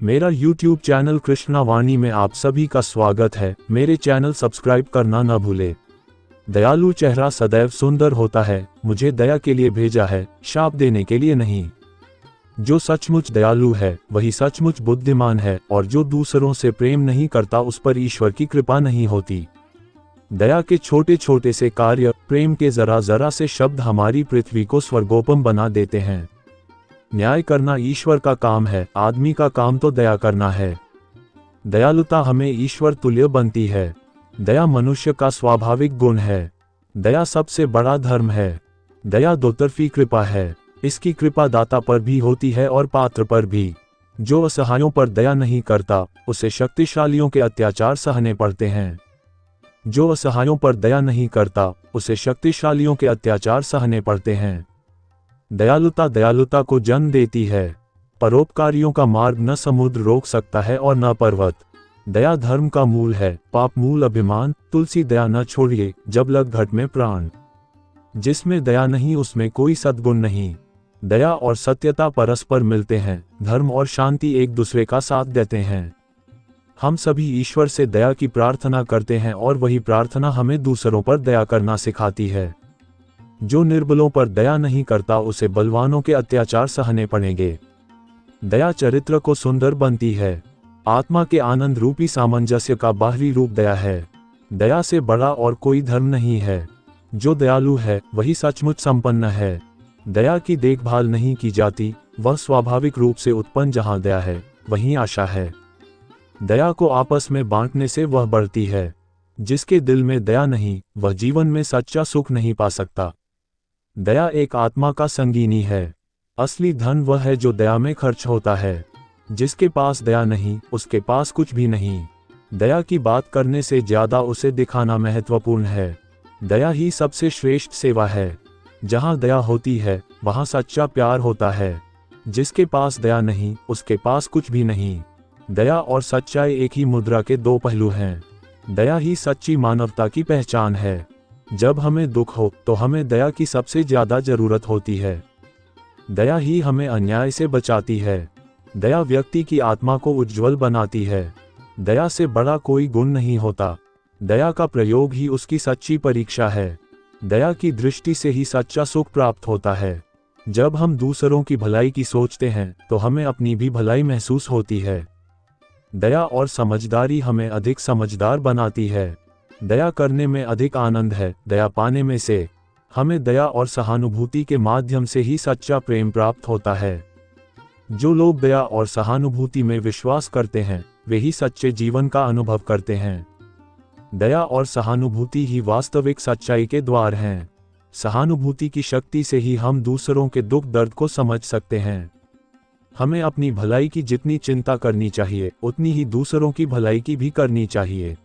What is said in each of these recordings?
मेरा YouTube channel Krishna वाणी में आप सभी का स्वागत है। मेरे चैनल सब्सक्राइब करना न भूले। दयालु चेहरा सदैव सुंदर होता है, मुझे दया के लिए भेजा है, शाप देने के लिए नहीं। जो सचमुच दयालु है वही सचमुच बुद्धिमान है, और जो दूसरों से प्रेम नहीं करता उस पर ईश्वर की कृपा नहीं होती। दया के छोटे छोटे से कार्य, प्रेम के जरा जरा से शब्द हमारी पृथ्वी को स्वर्गोपम बना देते हैं। न्याय करना ईश्वर का काम है, आदमी का काम तो दया करना है। दयालुता हमें ईश्वर तुल्य बनती है। दया मनुष्य का स्वाभाविक गुण है। दया सबसे बड़ा धर्म है। दया दोतरफी कृपा है। इसकी कृपा दाता पर भी होती है और पात्र पर भी। जो असहायों पर दया नहीं करता उसे शक्तिशालियों के अत्याचार सहने पड़ते हैं। जो असहायों पर दया नहीं करता उसे शक्तिशालियों के अत्याचार सहने पड़ते हैं। दयालुता दयालुता को जन्म देती है। परोपकारियों का मार्ग न समुद्र रोक सकता है और न पर्वत। दया धर्म का मूल है, पाप मूल अभिमान। तुलसी दया न छोड़िए जब लग घट में प्राण। जिसमें दया नहीं उसमें कोई सद्गुण नहीं। दया और सत्यता परस्पर मिलते हैं। धर्म और शांति एक दूसरे का साथ देते हैं। हम सभी ईश्वर से दया की प्रार्थना करते हैं और वही प्रार्थना हमें दूसरों पर दया करना सिखाती है। जो निर्बलों पर दया नहीं करता उसे बलवानों के अत्याचार सहने पड़ेंगे। दया चरित्र को सुंदर बनती है। आत्मा के आनंद रूपी सामंजस्य का बाहरी रूप दया है। दया से बड़ा और कोई धर्म नहीं है। जो दयालु है वही सचमुच संपन्न है। दया की देखभाल नहीं की जाती, वह स्वाभाविक रूप से उत्पन्न। जहाँ दया है वहीं आशा है। दया को आपस में बांटने से वह बढ़ती है। जिसके दिल में दया नहीं वह जीवन में सच्चा सुख नहीं पा सकता। दया एक आत्मा का संगीनी है। असली धन वह है जो दया में खर्च होता है। जिसके पास दया नहीं उसके पास कुछ भी नहीं। दया की बात करने से ज्यादा उसे दिखाना महत्वपूर्ण है। दया ही सबसे श्रेष्ठ सेवा है। जहाँ दया होती है वहाँ सच्चा प्यार होता है। जिसके पास दया नहीं उसके पास कुछ भी नहीं। दया और सच्चाई एक ही मुद्रा के दो पहलू हैं। दया ही सच्ची मानवता की पहचान है। जब हमें दुख हो तो हमें दया की सबसे ज्यादा जरूरत होती है। दया ही हमें अन्याय से बचाती है। दया व्यक्ति की आत्मा को उज्ज्वल बनाती है। दया से बड़ा कोई गुण नहीं होता। दया का प्रयोग ही उसकी सच्ची परीक्षा है। दया की दृष्टि से ही सच्चा सुख प्राप्त होता है। जब हम दूसरों की भलाई की सोचते हैं तो हमें अपनी भी भलाई महसूस होती है। दया और समझदारी हमें अधिक समझदार बनाती है। दया करने में अधिक आनंद है, दया पाने में से। हमें दया और सहानुभूति के माध्यम से ही सच्चा प्रेम प्राप्त होता है। जो लोग दया और सहानुभूति में विश्वास करते हैं वे ही सच्चे जीवन का अनुभव करते हैं। दया और सहानुभूति ही वास्तविक सच्चाई के द्वार हैं। सहानुभूति की शक्ति से ही हम दूसरों के दुख दर्द को समझ सकते हैं। हमें अपनी भलाई की जितनी चिंता करनी चाहिए उतनी ही दूसरों की भलाई की भी करनी चाहिए।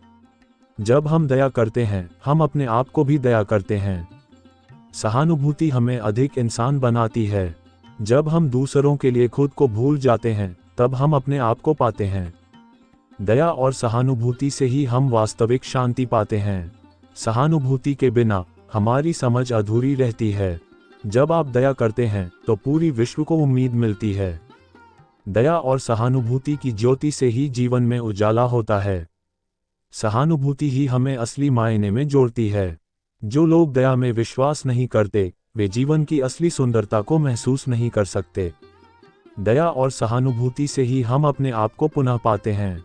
जब हम दया करते हैं हम अपने आप को भी दया करते हैं। सहानुभूति हमें अधिक इंसान बनाती है। जब हम दूसरों के लिए खुद को भूल जाते हैं तब हम अपने आप को पाते हैं। दया और सहानुभूति से ही हम वास्तविक शांति पाते हैं। सहानुभूति के बिना हमारी समझ अधूरी रहती है। जब आप दया करते हैं तो पूरी विश्व को उम्मीद मिलती है। दया और सहानुभूति की ज्योति से ही जीवन में उजाला होता है। सहानुभूति ही हमें असली मायने में जोड़ती है। जो लोग दया में विश्वास नहीं करते वे जीवन की असली सुंदरता को महसूस नहीं कर सकते। दया और सहानुभूति से ही हम अपने आप को पुनः पाते हैं।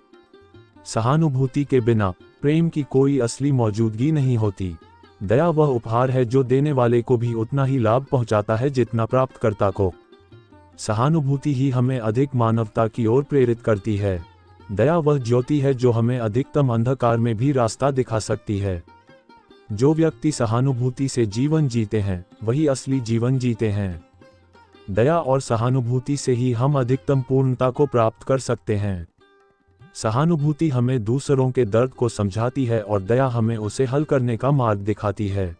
सहानुभूति के बिना प्रेम की कोई असली मौजूदगी नहीं होती। दया वह उपहार है जो देने वाले को भी उतना ही लाभ पहुंचाता है जितना प्राप्तकर्ता को। सहानुभूति ही हमें अधिक मानवता की ओर प्रेरित करती है। दया वह ज्योति है जो हमें अधिकतम अंधकार में भी रास्ता दिखा सकती है। जो व्यक्ति सहानुभूति से जीवन जीते हैं वही असली जीवन जीते हैं। दया और सहानुभूति से ही हम अधिकतम पूर्णता को प्राप्त कर सकते हैं। सहानुभूति हमें दूसरों के दर्द को समझाती है और दया हमें उसे हल करने का मार्ग दिखाती है।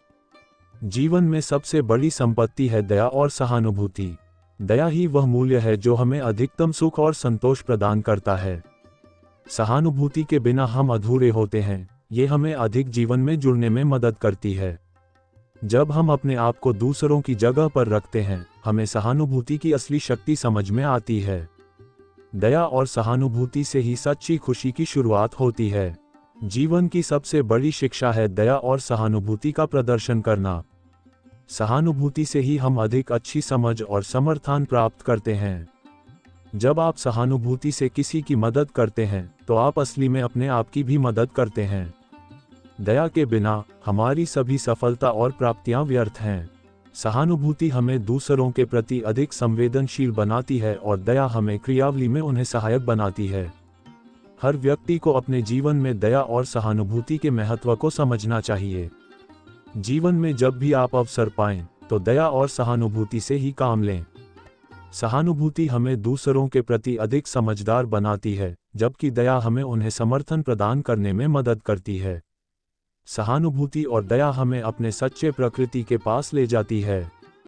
जीवन में सबसे बड़ी संपत्ति है दया और सहानुभूति। दया ही वह मूल्य है जो हमें अधिकतम सुख और संतोष प्रदान करता है। सहानुभूति के बिना हम अधूरे होते हैं। ये हमें अधिक जीवन में जुड़ने में मदद करती है। जब हम अपने आप को दूसरों की जगह पर रखते हैं हमें सहानुभूति की असली शक्ति समझ में आती है। दया और सहानुभूति से ही सच्ची खुशी की शुरुआत होती है। जीवन की सबसे बड़ी शिक्षा है दया और सहानुभूति का प्रदर्शन करना। सहानुभूति से ही हम अधिक अच्छी समझ और समर्थन प्राप्त करते हैं। जब आप सहानुभूति से किसी की मदद करते हैं तो आप असली में अपने आप की भी मदद करते हैं। दया के बिना हमारी सभी सफलता और प्राप्तियां व्यर्थ हैं। सहानुभूति हमें दूसरों के प्रति अधिक संवेदनशील बनाती है और दया हमें क्रियावली में उन्हें सहायक बनाती है। हर व्यक्ति को अपने जीवन में दया और सहानुभूति के महत्व को समझना चाहिए। जीवन में जब भी आप अवसर पाएं तो दया और सहानुभूति से ही काम लें। सहानुभूति हमें दूसरों के प्रति अधिक समझदार बनाती है, जबकि दया हमें उन्हें समर्थन प्रदान करने में मदद करती है। सहानुभूति और दया हमें अपने सच्चे प्रकृति के पास ले जाती है।